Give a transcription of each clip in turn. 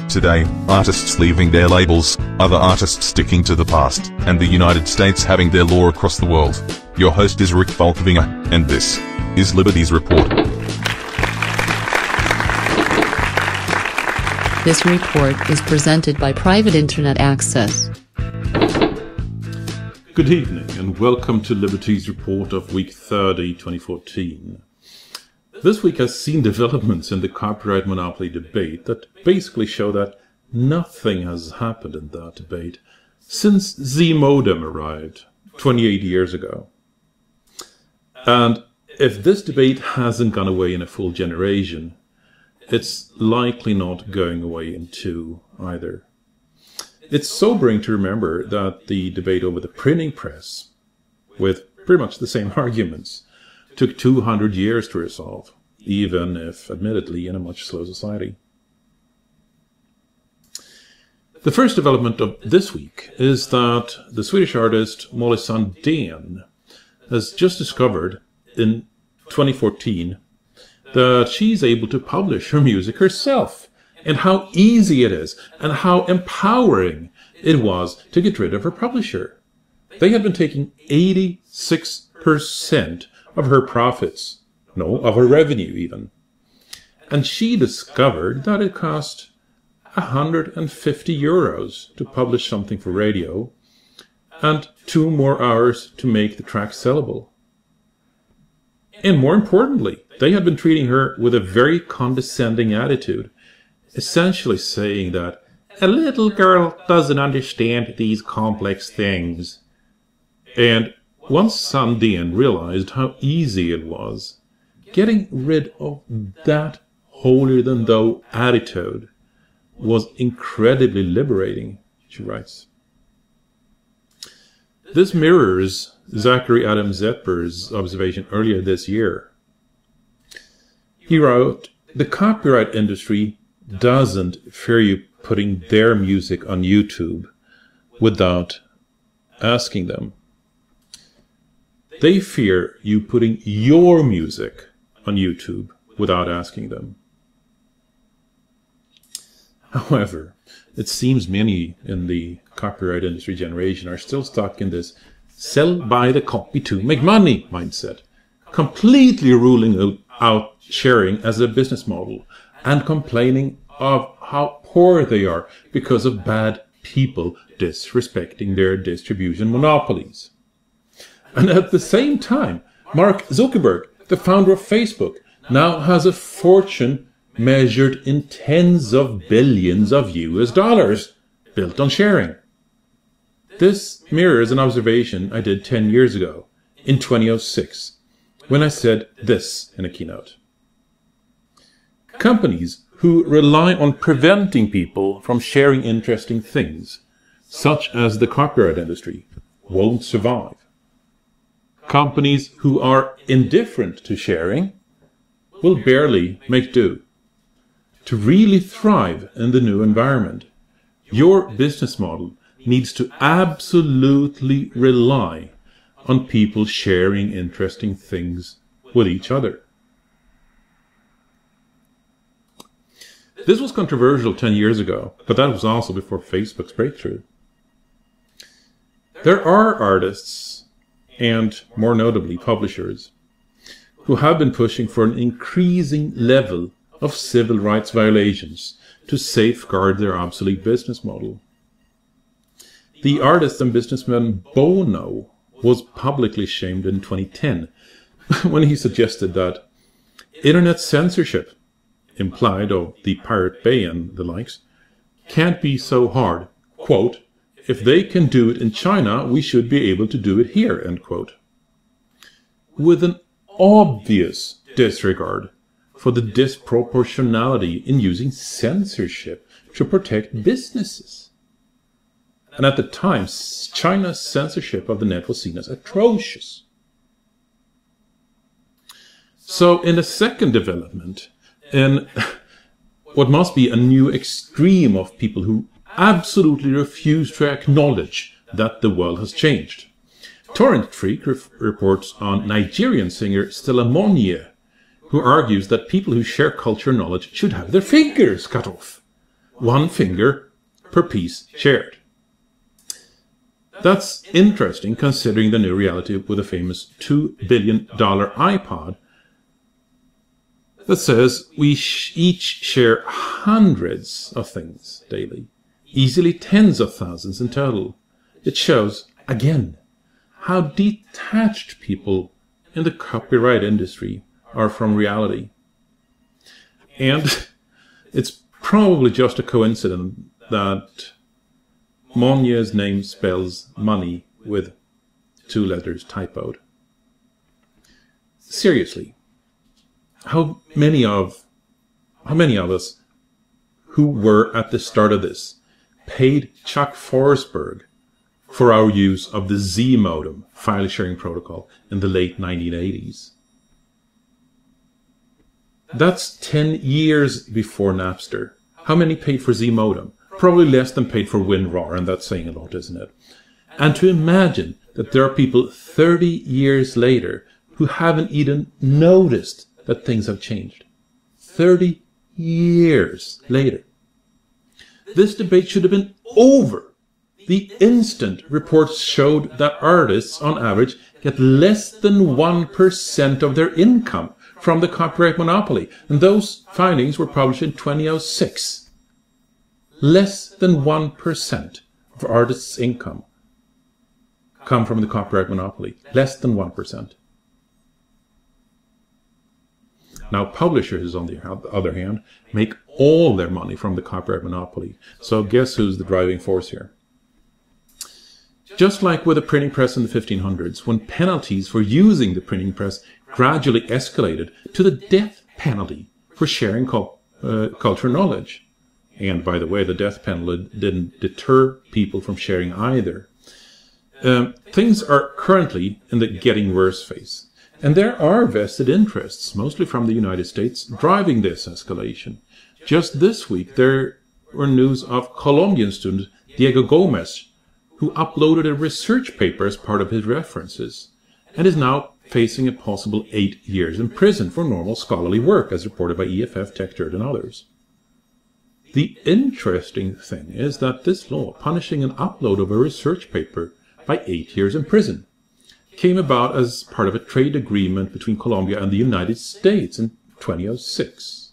Today, artists leaving their labels, other artists sticking to the past, and the United States having their law across the world. Your host is Rick Falkvinger, and this is Liberties Report. This report is presented by Private Internet Access. Good evening and welcome to Liberties Report of week 30, 2014. This week has seen developments in the copyright monopoly debate that basically show that nothing has happened in that debate since Z modem arrived 28 years ago. And if this debate hasn't gone away in a full generation, it's likely not going away in two either. It's sobering to remember that the debate over the printing press, with pretty much the same arguments, took 200 years to resolve, even if, admittedly, in a much slow society. The first development of this week is that the Swedish artist Molly Sandén has just discovered in 2014 that she's able to publish her music herself, and how easy it is, and how empowering it was to get rid of her publisher. They had been taking 86% of her profits, no, of her revenue even. And she discovered that it cost 150 euros to publish something for radio, and 2 more hours to make the track sellable. And more importantly, they had been treating her with a very condescending attitude, essentially saying that a little girl doesn't understand these complex things. And once Sandén realized how easy it was, getting rid of that holier-than-thou attitude was incredibly liberating, she writes. This mirrors Zachary Adam Zepper's observation earlier this year. He wrote, "The copyright industry doesn't fear you putting their music on YouTube without asking them. They fear you putting your music on YouTube without asking them." However, it seems many in the copyright industry generation are still stuck in this sell by the copy to make money mindset, completely ruling out sharing as a business model and complaining of how poor they are because of bad people disrespecting their distribution monopolies. And at the same time, Mark Zuckerberg, the founder of Facebook, now has a fortune measured in tens of billions of US dollars built on sharing. This mirrors an observation I did 10 years ago, in 2006, when I said this in a keynote. Companies who rely on preventing people from sharing interesting things, such as the copyright industry, won't survive. Companies who are indifferent to sharing will barely make do. To really thrive in the new environment, your business model needs to absolutely rely on people sharing interesting things with each other. This was controversial 10 years ago, but that was also before Facebook's breakthrough. There are artists, and more notably publishers, who have been pushing for an increasing level of civil rights violations to safeguard their obsolete business model. The artist and businessman Bono was publicly shamed in 2010 when he suggested that internet censorship, implied of the Pirate Bay and the likes, can't be so hard. Quote, "If they can do it in China, we should be able to do it here," end quote. With an obvious disregard for the disproportionality in using censorship to protect businesses. And at the time, China's censorship of the net was seen as atrocious. So in the second development, in what must be a new extreme of people who absolutely refuse to acknowledge that the world has changed, Torrent Freak reports on Nigerian singer Stella Monye, who argues that people who share culture knowledge should have their fingers cut off. 1 finger per piece shared. That's interesting considering the new reality with the famous $2 billion iPod that says we each share hundreds of things daily, easily tens of thousands in total. It shows, again, how detached people in the copyright industry are from reality. And it's probably just a coincidence that Monye's name spells money with 2 letters typoed. Seriously, how many of us who were at the start of this paid Chuck Forsberg for our use of the Z modem file sharing protocol in the late 1980s? That's 10 years before Napster. How many paid for Z modem? Probably less than paid for WinRAR, and that's saying a lot, isn't it? And to imagine that there are people 30 years later who haven't even noticed that things have changed. 30 years later. This debate should have been over the instant reports showed that artists, on average, get less than 1% of their income from the copyright monopoly. And those findings were published in 2006. Less than 1% of artists' income come from the copyright monopoly. Less than 1%. Now, publishers, on the other hand, make all their money from the copyright monopoly. So guess who's the driving force here? Just like with the printing press in the 1500s, when penalties for using the printing press gradually escalated to the death penalty for sharing cultural knowledge. And by the way, the death penalty didn't deter people from sharing either. Things are currently in the getting worse phase. And there are vested interests, mostly from the United States, driving this escalation. Just this week, there were news of Colombian student Diego Gomez, who uploaded a research paper as part of his references, and is now facing a possible 8 years in prison for normal scholarly work, as reported by EFF, TechDirt, and others. The interesting thing is that this law, punishing an upload of a research paper by 8 years in prison, came about as part of a trade agreement between Colombia and the United States in 2006.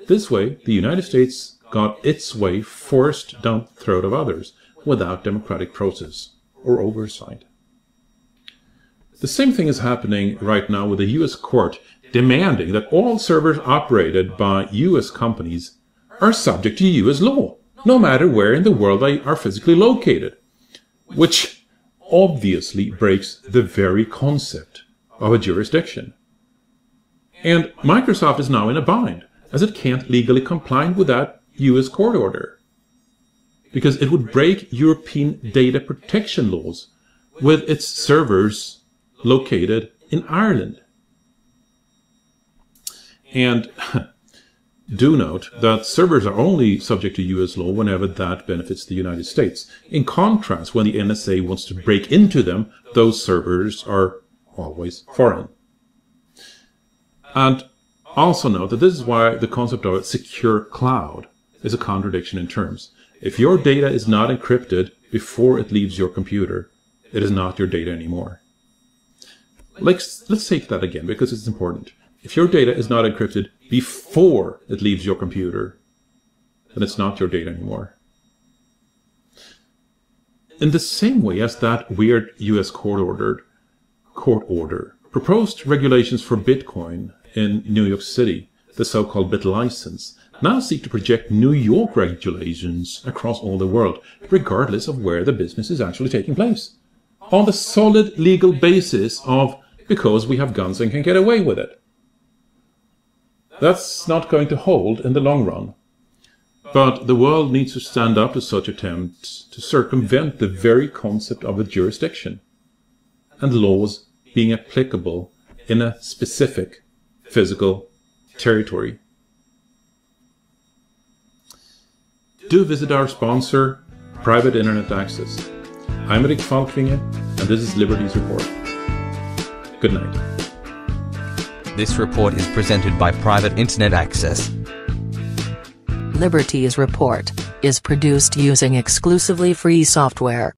This way, the United States got its way forced down the throat of others without democratic process or oversight. The same thing is happening right now with the U.S. court demanding that all servers operated by U.S. companies are subject to U.S. law, no matter where in the world they are physically located, which obviously breaks the very concept of a jurisdiction. And Microsoft is now in a bind, as it can't legally comply with that U.S. court order, because it would break European data protection laws with its servers located in Ireland. And do note that servers are only subject to U.S. law whenever that benefits the United States. In contrast, when the NSA wants to break into them, those servers are always foreign. And also note that this is why the concept of a secure cloud is a contradiction in terms. If your data is not encrypted before it leaves your computer, it is not your data anymore. Let's take that again, because it's important. If your data is not encrypted before it leaves your computer, then it's not your data anymore. In the same way as that weird US court order proposed regulations for Bitcoin in New York City, the so-called BitLicense, now seek to project New York regulations across all the world, regardless of where the business is actually taking place, on the solid legal basis of because we have guns and can get away with it. That's not going to hold in the long run. But the world needs to stand up to such attempts to circumvent the very concept of a jurisdiction and laws being applicable in a specific physical territory. Do visit our sponsor, Private Internet Access. I'm Rick Falkvinge, and this is Liberties Report. Good night. This report is presented by Private Internet Access. Liberties Report is produced using exclusively free software.